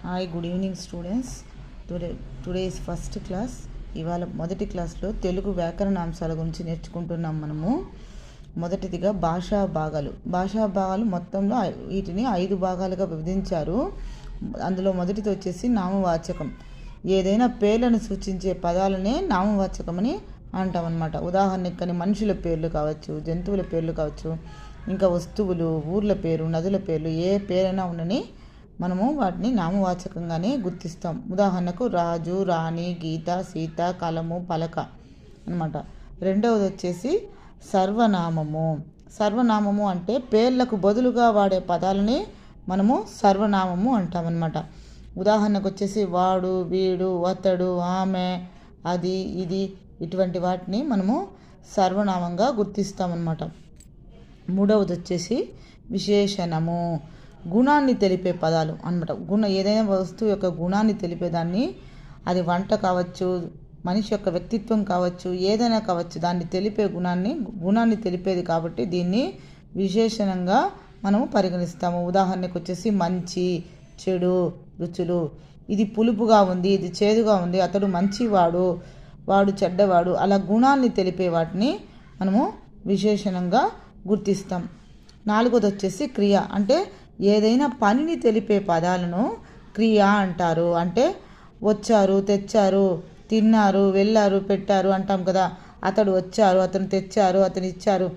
Hi, good evening students. Today is first class. ఇవాళ మొదటి క్లాస్లో తెలుగు వ్యాకరణాంశాల గురించి నేర్చుకుంటున్నాం మనము. మొదటిదిగా భాషా భాగాలు మొత్తంలో వీటిని 5 భాగాలుగా విభజించారు. అందులో మొదటిది వచ్చేసి నామవాచకం. ఏదైనా పేర్లను సూచించే పదాలనే నామవాచకమని అంటామన్నమాట. ఉదాహరణకి మనుషుల పేర్లు కావచ్చు, జంతువుల పేర్లు కావచ్చు, ఇంకా వస్తువులు, ఊర్ల పేరు, నదుల పేర్లు, ఏ పేరైనా ఉండని మనము వాటిని నామవాచకంగానే గుర్తిస్తాం. ఉదాహరణకు రాజు, రాణి, గీత, సీత, కలము, పలక అన్నమాట. రెండవది వచ్చేసి సర్వనామము అంటే పేర్లకు బదులుగా వాడే పదాలని మనము సర్వనామము అంటామన్నమాట. ఉదాహరణకు వచ్చేసి వాడు, వీడు, అతడు, ఆమె, అది, ఇది ఇటువంటి వాటిని మనము సర్వనామంగా గుర్తిస్తామన్నమాట. మూడవది వచ్చేసి విశేషణము, గుణాన్ని తెలిపే పదాలు అన్నమాట. ఏదైనా వస్తువు యొక్క గుణాన్ని తెలిపేదాన్ని, అది వంట కావచ్చు, మనిషి యొక్క వ్యక్తిత్వం కావచ్చు, ఏదైనా కావచ్చు, దాన్ని తెలిపే గుణాన్ని తెలిపేది కాబట్టి దీన్ని విశేషణంగా మనము పరిగణిస్తాము. ఉదాహరణకు వచ్చేసి మంచి, చెడు, రుచులు. ఇది పులుపుగా ఉంది, ఇది చేదుగా ఉంది, అతడు మంచివాడు, వాడు చెడ్డవాడు, అలా గుణాన్ని తెలిపే వాటిని మనము విశేషణంగా గుర్తిస్తాం. నాలుగోది వచ్చేసి క్రియ, అంటే ఏదైనా పనిని తెలిపే పదాలను క్రియ అంటారు. అంటే వచ్చారు, తెచ్చారు, తిన్నారు, వెళ్ళారు, పెట్టారు అంటాం కదా. అతడు వచ్చారు, అతను తెచ్చారు, అతను ఇచ్చారు,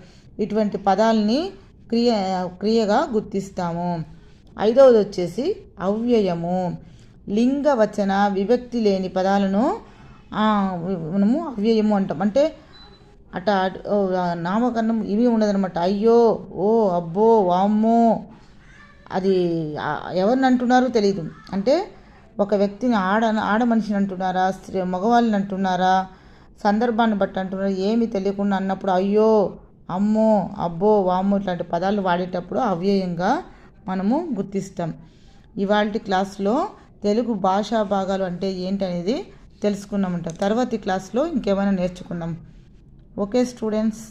ఇటువంటి పదాలని క్రియగా గుర్తిస్తాము. ఐదవది వచ్చేసి అవ్యయము, లింగ వచన విభక్తి లేని పదాలను మనము అవ్యయము అంటాం. అంటే నామకరణం ఇవి ఉండదన్నమాట. అయ్యో, ఓ, అబ్బో, వామ్మో, అది ఎవరిని అంటున్నారో తెలియదు. అంటే ఒక వ్యక్తిని ఆడ మనిషిని అంటున్నారా, మగవాళ్ళని అంటున్నారా, సందర్భాన్ని బట్టి అంటున్నారా, ఏమి తెలియకుండా అన్నప్పుడు అయ్యో, అమ్మో, అబ్బో, వామ్మో ఇట్లాంటి పదాలు వాడేటప్పుడు అవ్యయంగా మనము గుర్తిస్తాం. ఇవాళ క్లాస్లో తెలుగు భాషా భాగాలు అంటే ఏంటనేది తెలుసుకున్నామంట. తర్వాతి క్లాస్లో ఇంకేమైనా నేర్చుకుందాం. Okay students.